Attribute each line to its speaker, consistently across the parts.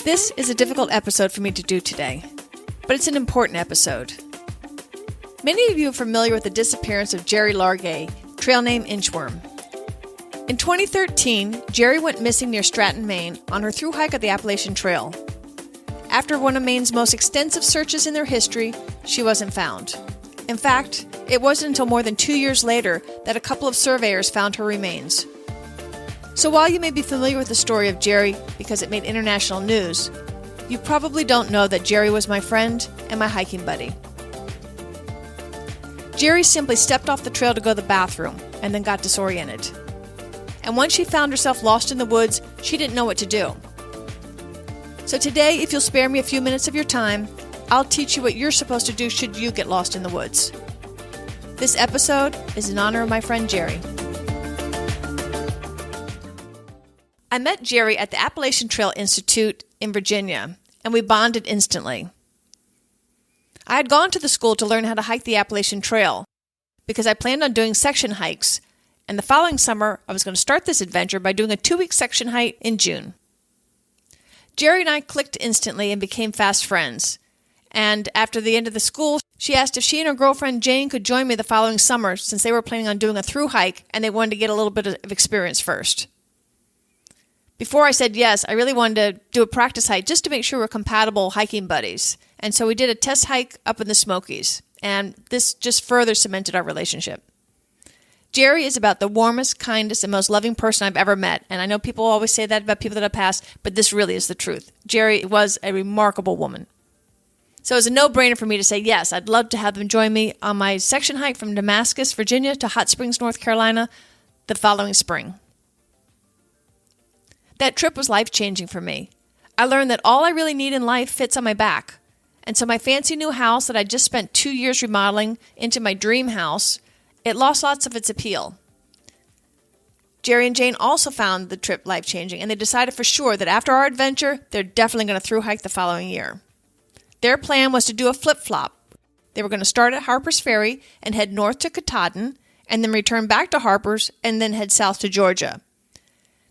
Speaker 1: This is a difficult episode for me to do today, but it's an important episode. Many of you are familiar with the disappearance of Gerry Largay, trail name Inchworm. In 2013, Gerry went missing near Stratton, Maine on her thru hike of the Appalachian Trail. After one of Maine's most extensive searches in their history, she wasn't found. In fact, it wasn't until more than 2 years later that a couple of surveyors found her remains. So while you may be familiar with the story of Gerry because it made international news, you probably don't know that Gerry was my friend and my hiking buddy. Gerry simply stepped off the trail to go to the bathroom and then got disoriented. And once she found herself lost in the woods, she didn't know what to do. So today, if you'll spare me a few minutes of your time, I'll teach you what you're supposed to do should you get lost in the woods. This episode is in honor of my friend Gerry. I met Gerry at the Appalachian Trail Institute in Virginia, and we bonded instantly. I had gone to the school to learn how to hike the Appalachian Trail because I planned on doing section hikes, and the following summer I was going to start this adventure by doing a 2-week section hike in June. Gerry and I clicked instantly and became fast friends, and after the end of the school, she asked if she and her girlfriend Jane could join me the following summer since they were planning on doing a thru hike and they wanted to get a little bit of experience first. Before I said yes, I really wanted to do a practice hike just to make sure we're compatible hiking buddies. And so we did a test hike up in the Smokies, and this just further cemented our relationship. Gerry is about the warmest, kindest, and most loving person I've ever met, and I know people always say that about people that have passed, but this really is the truth. Gerry was a remarkable woman. So it was a no-brainer for me to say yes, I'd love to have them join me on my section hike from Damascus, Virginia to Hot Springs, North Carolina the following spring. That trip was life-changing for me. I learned that all I really need in life fits on my back. And so my fancy new house that I just spent 2 years remodeling into my dream house, it lost lots of its appeal. Gerry and Jane also found the trip life-changing, and they decided for sure that after our adventure, they're definitely going to thru hike the following year. Their plan was to do a flip-flop. They were going to start at Harper's Ferry and head north to Katahdin, and then return back to Harper's, and then head south to Georgia.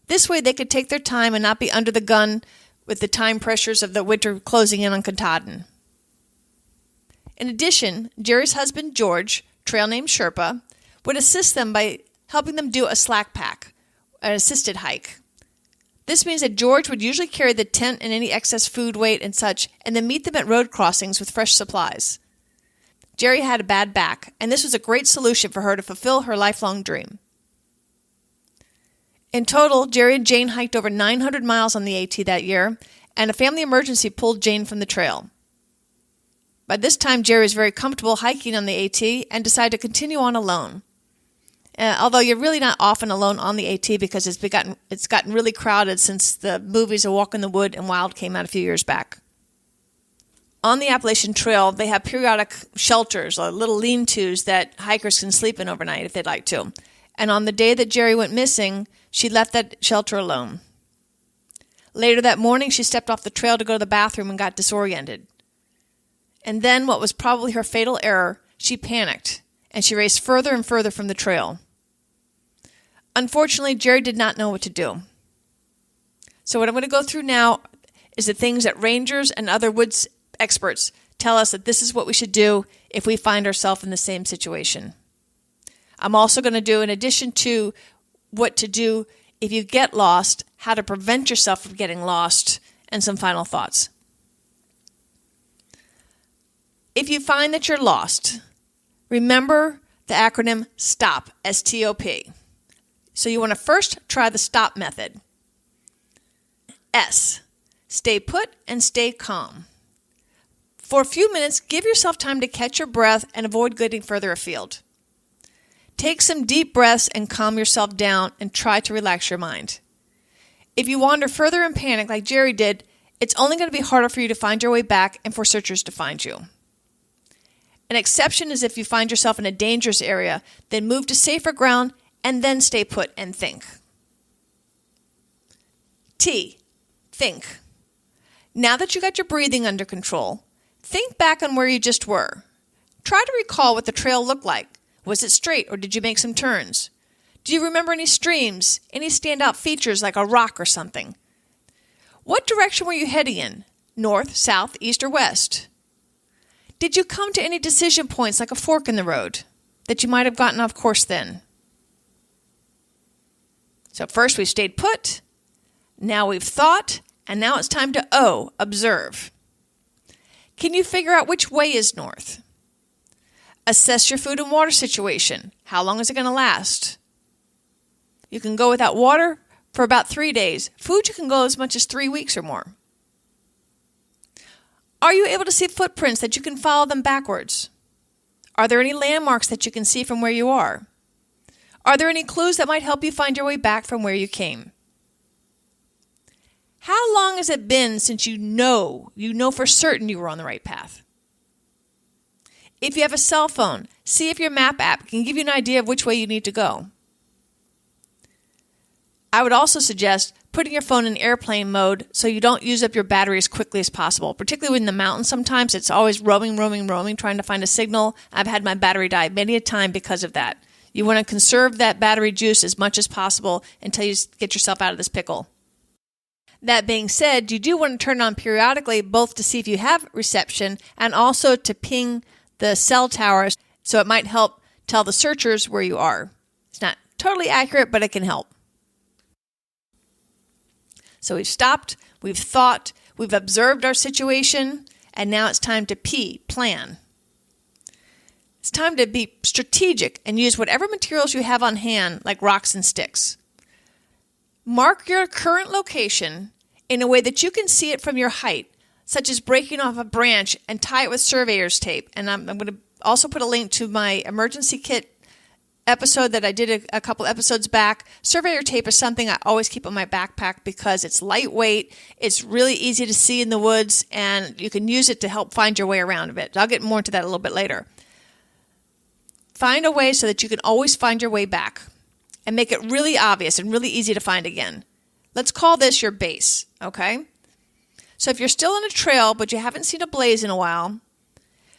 Speaker 1: This way they could take their time and not be under the gun with the time pressures of the winter closing in on Katahdin. In addition, Gerry's husband George, trail name Sherpa, would assist them by helping them do a slack pack, an assisted hike. This means that George would usually carry the tent and any excess food weight and such, and then meet them at road crossings with fresh supplies. Gerry had a bad back, and this was a great solution for her to fulfill her lifelong dream. In total, Gerry and Jane hiked over 900 miles on the AT that year, and a family emergency pulled Jane from the trail. By this time, Gerry was very comfortable hiking on the AT and decided to continue on alone. Although you're really not often alone on the AT because it's gotten really crowded since the movies A Walk in the Wood and Wild came out a few years back. On the Appalachian Trail, they have periodic shelters or little lean-tos that hikers can sleep in overnight if they'd like to. And on the day that Gerry went missing, she left that shelter alone. Later that morning, she stepped off the trail to go to the bathroom and got disoriented. And then, what was probably her fatal error, she panicked, and she raced further and further from the trail. Unfortunately, Gerry did not know what to do. So what I'm going to go through now is the things that rangers and other woods experts tell us that this is what we should do if we find ourselves in the same situation. I'm also going to do, in addition to what to do if you get lost, how to prevent yourself from getting lost, and some final thoughts. If you find that you're lost, remember the acronym STOP, S-T-O-P. So you want to first try the STOP method. S, stay put and stay calm. For a few minutes, give yourself time to catch your breath and avoid getting further afield. Take some deep breaths and calm yourself down and try to relax your mind. If you wander further in panic like Gerry did, it's only going to be harder for you to find your way back and for searchers to find you. An exception is if you find yourself in a dangerous area, then move to safer ground and then stay put and think. T, think. Now that you got your breathing under control, think back on where you just were. Try to recall what the trail looked like. Was it straight or did you make some turns? Do you remember any streams, any standout features like a rock or something? What direction were you heading in? North, south, east, or west? Did you come to any decision points like a fork in the road that you might have gotten off course then? So first we stayed put, now we've thought, and now it's time to O, observe. Can you figure out which way is north? Assess your food and water situation. How long is it going to last? You can go without water for about 3 days. Food, you can go as much as 3 weeks or more. Are you able to see footprints that you can follow them backwards? Are there any landmarks that you can see from where you are? Are there any clues that might help you find your way back from where you came? How long has it been since you know for certain you were on the right path? If you have a cell phone, see if your map app can give you an idea of which way you need to go. I would also suggest putting your phone in airplane mode so you don't use up your battery as quickly as possible. Particularly in the mountains, sometimes it's always roaming, trying to find a signal. I've had my battery die many a time because of that. You want to conserve that battery juice as much as possible until you get yourself out of this pickle. That being said, you do want to turn it on periodically, both to see if you have reception and also to ping the cell towers, so it might help tell the searchers where you are. It's not totally accurate, but it can help. So we've stopped, we've thought, we've observed our situation, and now it's time to P, plan. It's time to be strategic and use whatever materials you have on hand, like rocks and sticks. Mark your current location in a way that you can see it from your height, such as breaking off a branch and tie it with surveyor's tape. And I'm going to also put a link to my emergency kit episode that I did a couple episodes back. Surveyor tape is something I always keep in my backpack because it's lightweight, it's really easy to see in the woods, and you can use it to help find your way around a bit. I'll get more into that a little bit later. Find a way so that you can always find your way back and make it really obvious and really easy to find again. Let's call this your base, okay? So if you're still on a trail but you haven't seen a blaze in a while,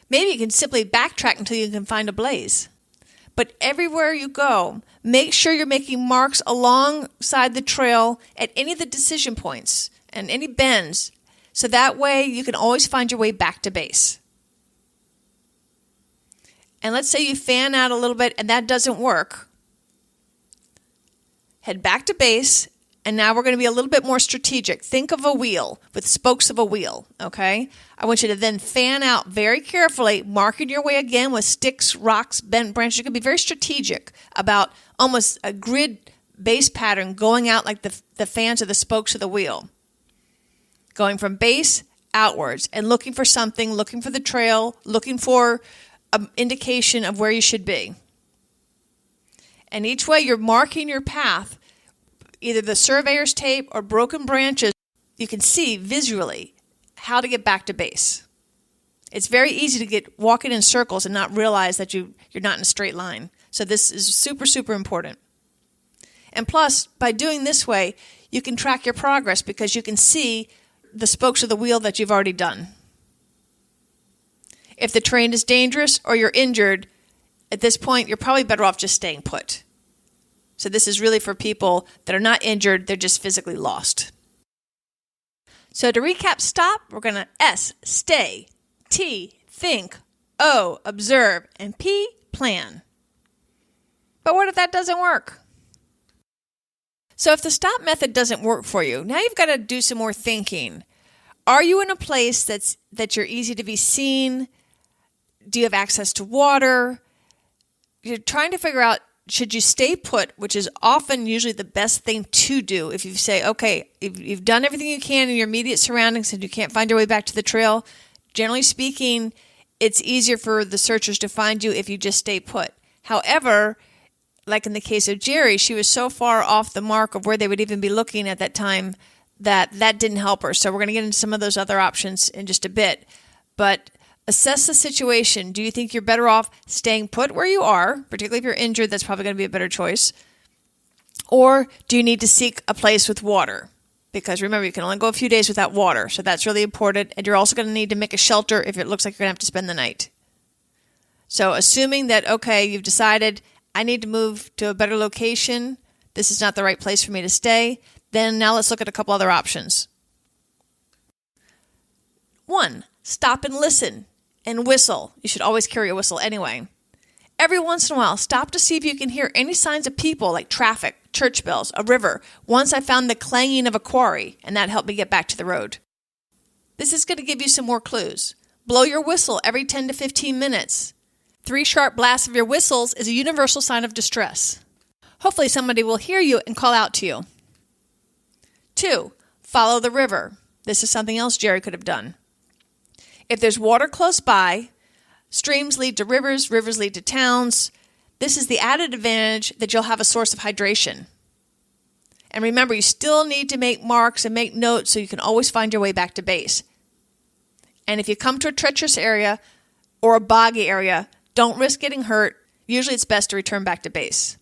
Speaker 1: maybe you can simply backtrack until you can find a blaze. But everywhere you go, make sure you're making marks alongside the trail at any of the decision points and any bends, so that way you can always find your way back to base. And let's say you fan out a little bit and that doesn't work. Head back to base, and now we're going to be a little bit more strategic. Think of a wheel with spokes of a wheel, okay? I want you to then fan out very carefully, marking your way again with sticks, rocks, bent branches. You can be very strategic about almost a grid base pattern going out like the fans or the spokes of the wheel. Going from base outwards and looking for something, looking for the trail, looking for an indication of where you should be. And each way you're marking your path, either the surveyor's tape or broken branches, you can see visually how to get back to base. It's very easy to get walking in circles and not realize that you're not in a straight line. So this is super, super important. And plus, by doing this way, you can track your progress because you can see the spokes of the wheel that you've already done. If the terrain is dangerous or you're injured, at this point, you're probably better off just staying put. So this is really for people that are not injured, they're just physically lost. So to recap, stop, we're going to S, stay, T, think, O, observe, and P, plan. But what if that doesn't work? So if the stop method doesn't work for you, now you've got to do some more thinking. Are you in a place that you're easy to be seen? Do you have access to water? You're trying to figure out, should you stay put, which is often usually the best thing to do if you say, okay, if you've done everything you can in your immediate surroundings and you can't find your way back to the trail, generally speaking, it's easier for the searchers to find you if you just stay put. However, like in the case of Gerry, she was so far off the mark of where they would even be looking at that time that didn't help her. So we're going to get into some of those other options in just a bit. But assess the situation. Do you think you're better off staying put where you are? Particularly if you're injured, that's probably going to be a better choice. Or do you need to seek a place with water? Because remember, you can only go a few days without water. So that's really important. And you're also going to need to make a shelter if it looks like you're going to have to spend the night. So assuming that, okay, you've decided, I need to move to a better location. This is not the right place for me to stay. Then now let's look at a couple other options. 1. Stop and listen and whistle. You should always carry a whistle anyway. Every once in a while, stop to see if you can hear any signs of people like traffic, church bells, a river. Once I found the clanging of a quarry, and that helped me get back to the road. This is going to give you some more clues. Blow your whistle every 10 to 15 minutes. 3 sharp blasts of your whistles is a universal sign of distress. Hopefully somebody will hear you and call out to you. 2. Follow the river. This is something else Gerry could have done. If there's water close by, streams lead to rivers, rivers lead to towns. This is the added advantage that you'll have a source of hydration. And remember, you still need to make marks and make notes so you can always find your way back to base. And if you come to a treacherous area or a boggy area, don't risk getting hurt. Usually it's best to return back to base.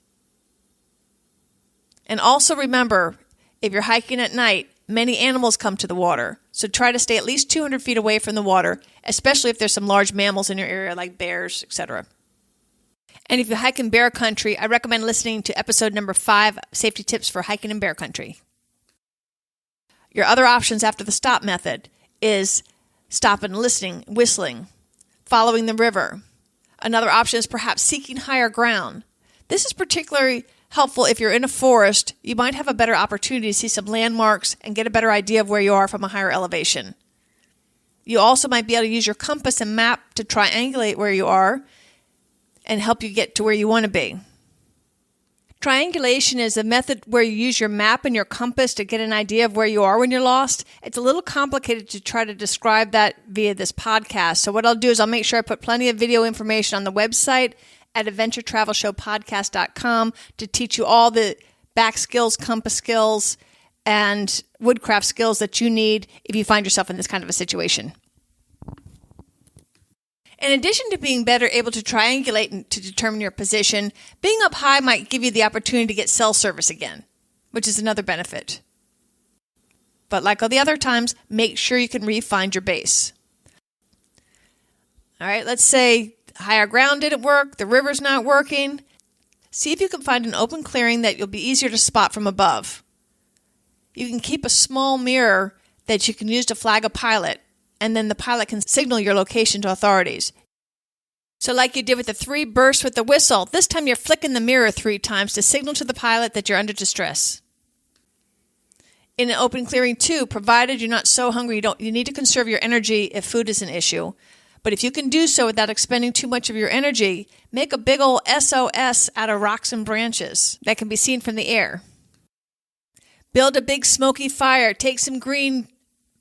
Speaker 1: And also remember, if you're hiking at night, many animals come to the water. So try to stay at least 200 feet away from the water, especially if there's some large mammals in your area like bears, etc. And if you hike in bear country, I recommend listening to episode number 5, Safety Tips for Hiking in Bear Country. Your other options after the stop method is stop and listening, whistling, following the river. Another option is perhaps seeking higher ground. This is particularly helpful if you're in a forest. You might have a better opportunity to see some landmarks and get a better idea of where you are from a higher elevation. You also might be able to use your compass and map to triangulate where you are and help you get to where you want to be. Triangulation is a method where you use your map and your compass to get an idea of where you are when you're lost. It's a little complicated to try to describe that via this podcast. So what I'll do is I'll make sure I put plenty of video information on the website at adventuretravelshowpodcast.com to teach you all the back skills, compass skills, and woodcraft skills that you need if you find yourself in this kind of a situation. In addition to being better able to triangulate and to determine your position, being up high might give you the opportunity to get cell service again, which is another benefit. But like all the other times, make sure you can re-find your base. All right, let's say higher ground didn't work, the river's not working. See if you can find an open clearing that you'll be easier to spot from above. You can keep a small mirror that you can use to flag a pilot, and then the pilot can signal your location to authorities. So like you did with the 3 bursts with the whistle, this time you're flicking the mirror 3 times to signal to the pilot that you're under distress. In an open clearing too, provided you're not so hungry you need to conserve your energy if food is an issue. But if you can do so without expending too much of your energy, make a big old SOS out of rocks and branches that can be seen from the air. Build a big smoky fire. Take some green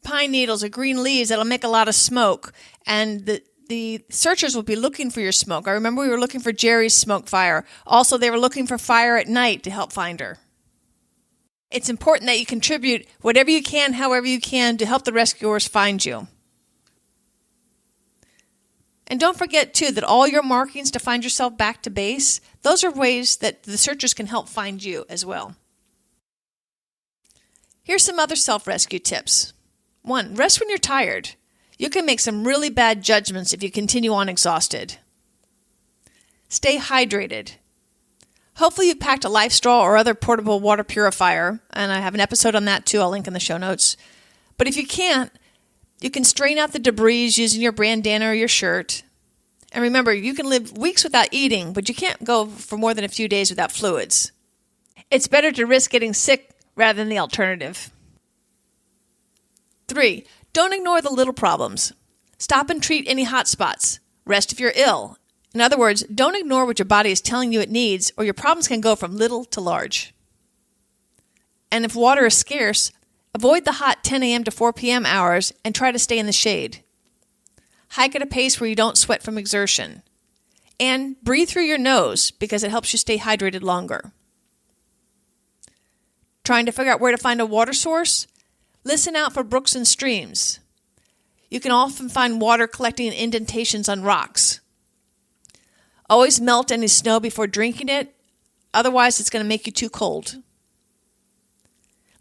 Speaker 1: pine needles or green leaves that'll make a lot of smoke. And the searchers will be looking for your smoke. I remember we were looking for Gerry's smoke fire. Also, they were looking for fire at night to help find her. It's important that you contribute whatever you can, however you can, to help the rescuers find you. And don't forget, too, that all your markings to find yourself back to base, those are ways that the searchers can help find you as well. Here's some other self-rescue tips. 1. Rest when you're tired. You can make some really bad judgments if you continue on exhausted. Stay hydrated. Hopefully you've packed a life straw or other portable water purifier, and I have an episode on that too. I'll link in the show notes. But if you can't, you can strain out the debris using your bandana or your shirt. And remember, you can live weeks without eating, but you can't go for more than a few days without fluids. It's better to risk getting sick rather than the alternative. 3. Don't ignore the little problems. Stop and treat any hot spots. Rest if you're ill. In other words, don't ignore what your body is telling you it needs, or your problems can go from little to large. And if water is scarce, avoid the hot 10 a.m. to 4 p.m. hours and try to stay in the shade. Hike at a pace where you don't sweat from exertion. And breathe through your nose because it helps you stay hydrated longer. Trying to figure out where to find a water source? Listen out for brooks and streams. You can often find water collecting in indentations on rocks. Always melt any snow before drinking it, otherwise it's going to make you too cold.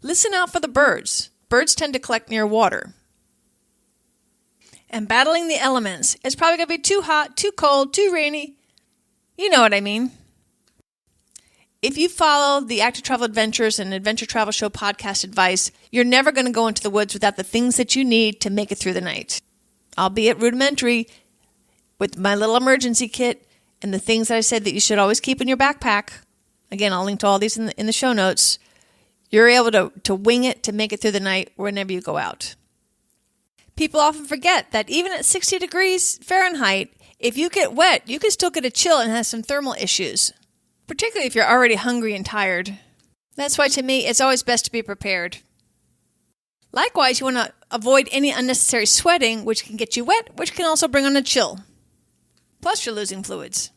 Speaker 1: Listen out for the birds. Birds tend to collect near water. And battling the elements. It's probably going to be too hot, too cold, too rainy. You know what I mean. If you follow the Active Travel Adventures and Adventure Travel Show podcast advice, you're never going to go into the woods without the things that you need to make it through the night. albeit rudimentary, with my little emergency kit and the things that I said that you should always keep in your backpack. Again, I'll link to all these in the show notes. You're able to wing it to make it through the night whenever you go out. People often forget that even at 60 degrees Fahrenheit, if you get wet, you can still get a chill and have some thermal issues, particularly if you're already hungry and tired. That's why, to me, it's always best to be prepared. Likewise, you want to avoid any unnecessary sweating, which can get you wet, which can also bring on a chill. Plus, you're losing fluids.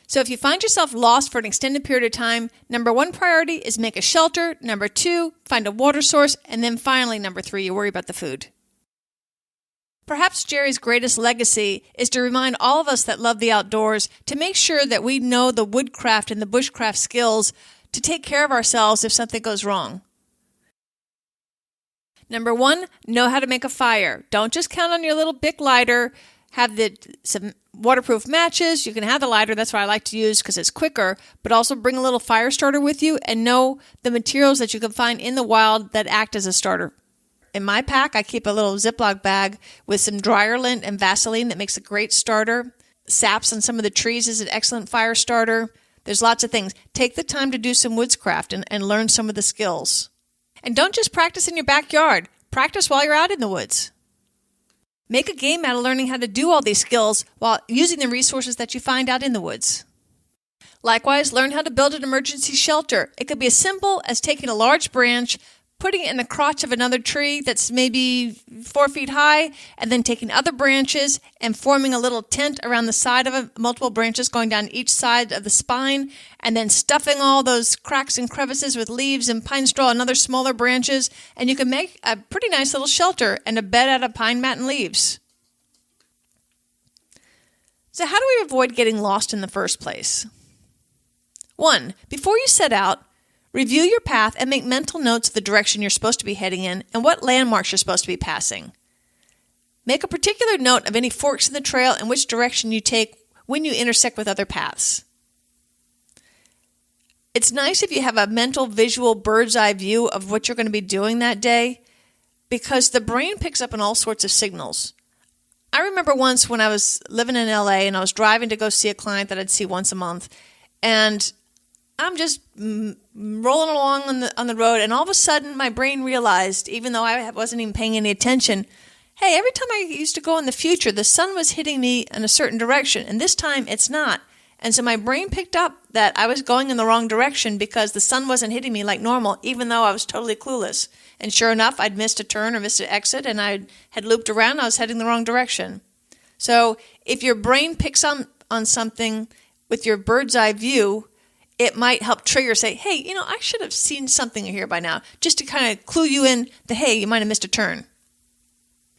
Speaker 1: So if you find yourself lost for an extended period of time, number 1 priority is make a shelter. Number 2, find a water source. And then finally, number 3, you worry about the food. Perhaps Gerry's greatest legacy is to remind all of us that love the outdoors to make sure that we know the woodcraft and the bushcraft skills to take care of ourselves if something goes wrong. Number 1, know how to make a fire. Don't just count on your little Bic lighter. Have some waterproof matches. You can have the lighter. That's what I like to use because it's quicker. But also bring a little fire starter with you and know the materials that you can find in the wild that act as a starter. In my pack, I keep a little Ziploc bag with some dryer lint and Vaseline that makes a great starter. Saps on some of the trees is an excellent fire starter. There's lots of things. Take the time to do some woodscraft and learn some of the skills. And don't just practice in your backyard. Practice while you're out in the woods. Make a game out of learning how to do all these skills while using the resources that you find out in the woods. Likewise, learn how to build an emergency shelter. It could be as simple as taking a large branch, putting it in the crotch of another tree that's maybe 4 feet high, and then taking other branches and forming a little tent around the side of it, multiple branches going down each side of the spine, and then stuffing all those cracks and crevices with leaves and pine straw and other smaller branches, and you can make a pretty nice little shelter and a bed out of pine mat and leaves. So how do we avoid getting lost in the first place? 1, before you set out, review your path and make mental notes of the direction you're supposed to be heading in and what landmarks you're supposed to be passing. Make a particular note of any forks in the trail and which direction you take when you intersect with other paths. It's nice if you have a mental, visual, bird's eye view of what you're going to be doing that day because the brain picks up on all sorts of signals. I remember once when I was living in LA and I was driving to go see a client that I'd see once a month, and I'm just rolling along on the road, and all of a sudden my brain realized, even though I wasn't even paying any attention, hey, every time I used to go in the future, the sun was hitting me in a certain direction, and this time it's not. And so my brain picked up that I was going in the wrong direction because the sun wasn't hitting me like normal, even though I was totally clueless. And sure enough, I'd missed a turn or missed an exit, and I had looped around, and I was heading the wrong direction. So if your brain picks on something with your bird's eye view, it might help trigger, say, hey, I should have seen something here by now, just to kind of clue you in that, hey, you might have missed a turn.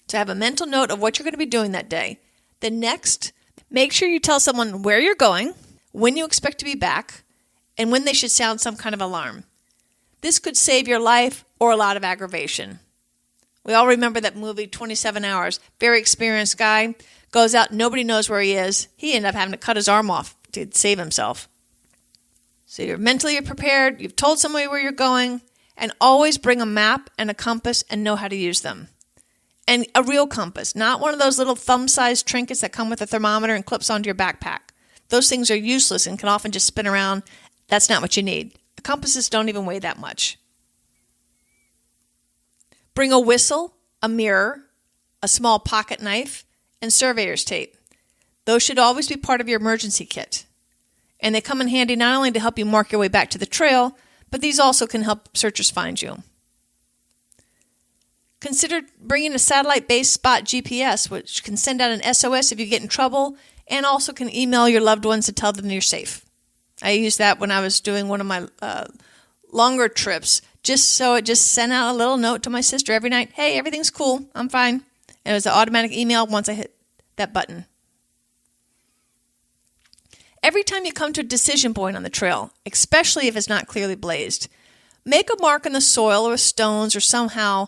Speaker 1: So have a mental note of what you're going to be doing that day. Then next, make sure you tell someone where you're going, when you expect to be back, and when they should sound some kind of alarm. This could save your life or a lot of aggravation. We all remember that movie, 27 Hours. Very experienced guy, goes out, nobody knows where he is. He ended up having to cut his arm off to save himself. So you're mentally prepared, you've told somebody where you're going, and always bring a map and a compass and know how to use them. And a real compass, not one of those little thumb-sized trinkets that come with a thermometer and clips onto your backpack. Those things are useless and can often just spin around. That's not what you need. Compasses don't even weigh that much. Bring a whistle, a mirror, a small pocket knife, and surveyor's tape. Those should always be part of your emergency kit. And they come in handy not only to help you mark your way back to the trail, but these also can help searchers find you. Consider bringing a satellite-based spot GPS, which can send out an SOS if you get in trouble, and also can email your loved ones to tell them you're safe. I used that when I was doing one of my longer trips, so it just sent out a little note to my sister every night, hey, everything's cool, I'm fine. And it was an automatic email once I hit that button. Every time you come to a decision point on the trail, especially if it's not clearly blazed, make a mark in the soil or stones or somehow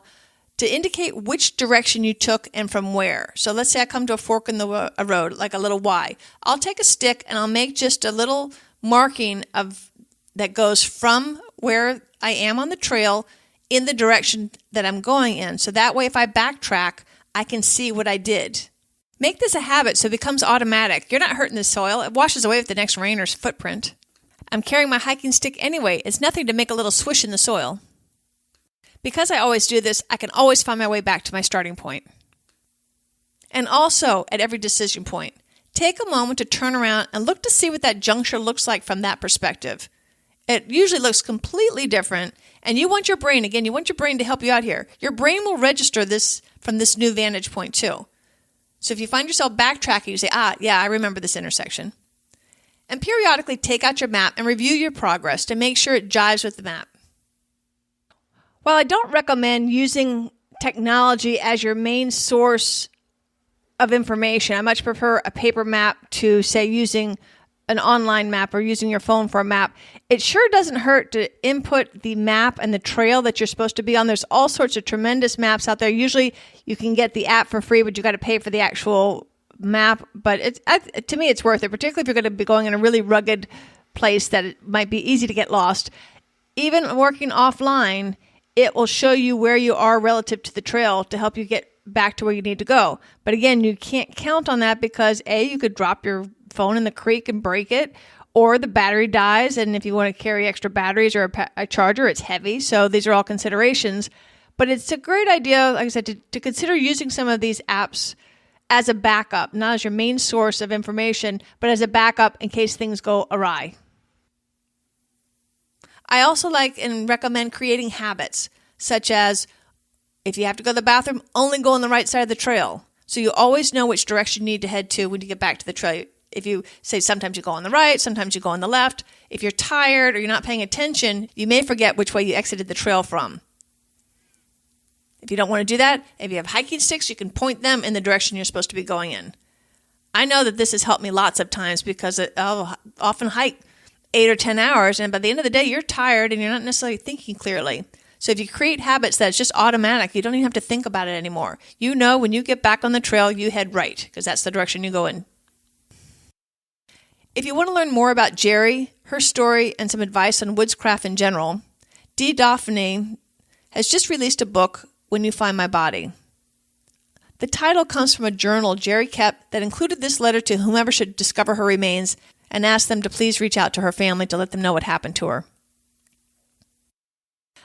Speaker 1: to indicate which direction you took and from where. So let's say I come to a fork in the road, like a little Y. I'll take a stick and I'll make just a little marking that goes from where I am on the trail in the direction that I'm going in. So that way if I backtrack, I can see what I did. Make this a habit so it becomes automatic. You're not hurting the soil. It washes away with the next rain or footprint. I'm carrying my hiking stick anyway. It's nothing to make a little swish in the soil. Because I always do this, I can always find my way back to my starting point. And also, at every decision point, take a moment to turn around and look to see what that juncture looks like from that perspective. It usually looks completely different, and you want your brain to help you out here. Your brain will register this from this new vantage point too. So if you find yourself backtracking, you say, I remember this intersection. And periodically take out your map and review your progress to make sure it jives with the map. While I don't recommend using technology as your main source of information, I much prefer a paper map to, say, using an online map or using your phone for a map. It sure doesn't hurt to input the map and the trail that you're supposed to be on. There's all sorts of tremendous maps out there. Usually you can get the app for free, but you got to pay for the actual map. But to me, it's worth it, particularly if you're going to be going in a really rugged place that it might be easy to get lost. Even working offline, it will show you where you are relative to the trail to help you get back to where you need to go. But again, you can't count on that because you could drop your phone in the creek and break it, or the battery dies. And if you want to carry extra batteries or a charger, it's heavy. So these are all considerations. But it's a great idea, like I said, to consider using some of these apps as a backup, not as your main source of information, but as a backup in case things go awry. I also like and recommend creating habits, such as if you have to go to the bathroom, only go on the right side of the trail. So you always know which direction you need to head to when you get back to the trail. If you say sometimes you go on the right, sometimes you go on the left. If you're tired or you're not paying attention, you may forget which way you exited the trail from. If you don't want to do that, if you have hiking sticks, you can point them in the direction you're supposed to be going in. I know that this has helped me lots of times because I'll often hike 8 or 10 hours, and by the end of the day, you're tired and you're not necessarily thinking clearly. So if you create habits that's just automatic, you don't even have to think about it anymore. You know when you get back on the trail, you head right because that's the direction you go in. If you want to learn more about Gerry, her story, and some advice on woodscraft in general, Dee Dauphiné has just released a book, When You Find My Body. The title comes from a journal Gerry kept that included this letter to whomever should discover her remains and asked them to please reach out to her family to let them know what happened to her.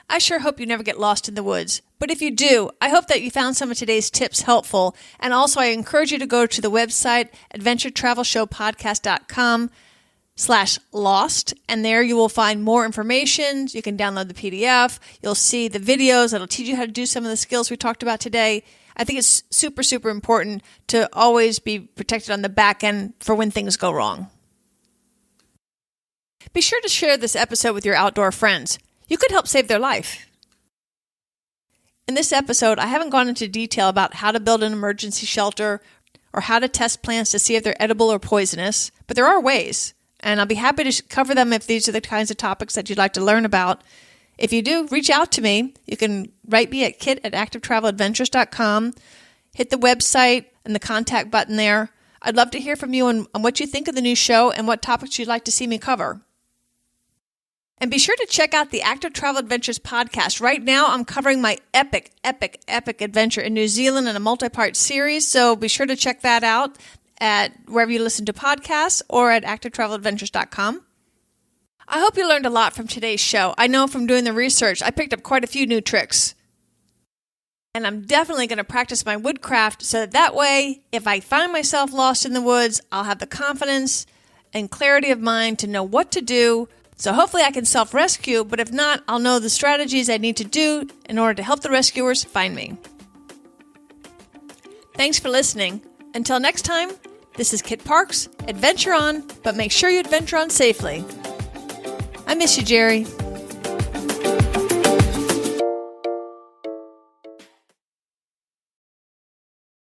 Speaker 1: I sure hope you never get lost in the woods, but if you do, I hope that you found some of today's tips helpful, and also I encourage you to go to the website adventuretravelshowpodcast.com/lost, and there you will find more information. You can download the PDF. You'll see the videos that'll teach you how to do some of the skills we talked about today. I think it's super, super important to always be protected on the back end for when things go wrong. Be sure to share this episode with your outdoor friends. You could help save their life. In this episode, I haven't gone into detail about how to build an emergency shelter or how to test plants to see if they're edible or poisonous, but there are ways, and I'll be happy to cover them if these are the kinds of topics that you'd like to learn about. If you do, reach out to me. You can write me at kit@activetraveladventures.com, hit the website and the contact button there. I'd love to hear from you on what you think of the new show and what topics you'd like to see me cover. And be sure to check out the Active Travel Adventures podcast. Right now, I'm covering my epic adventure in New Zealand in a multi-part series, so be sure to check that out at wherever you listen to podcasts or at activetraveladventures.com. I hope you learned a lot from today's show. I know from doing the research, I picked up quite a few new tricks. And I'm definitely going to practice my woodcraft so that way, if I find myself lost in the woods, I'll have the confidence and clarity of mind to know what to do. So hopefully I can self-rescue, but if not, I'll know the strategies I need to do in order to help the rescuers find me. Thanks for listening. Until next time, this is Kit Parks. Adventure on, but make sure you adventure on safely. I miss you, Gerry.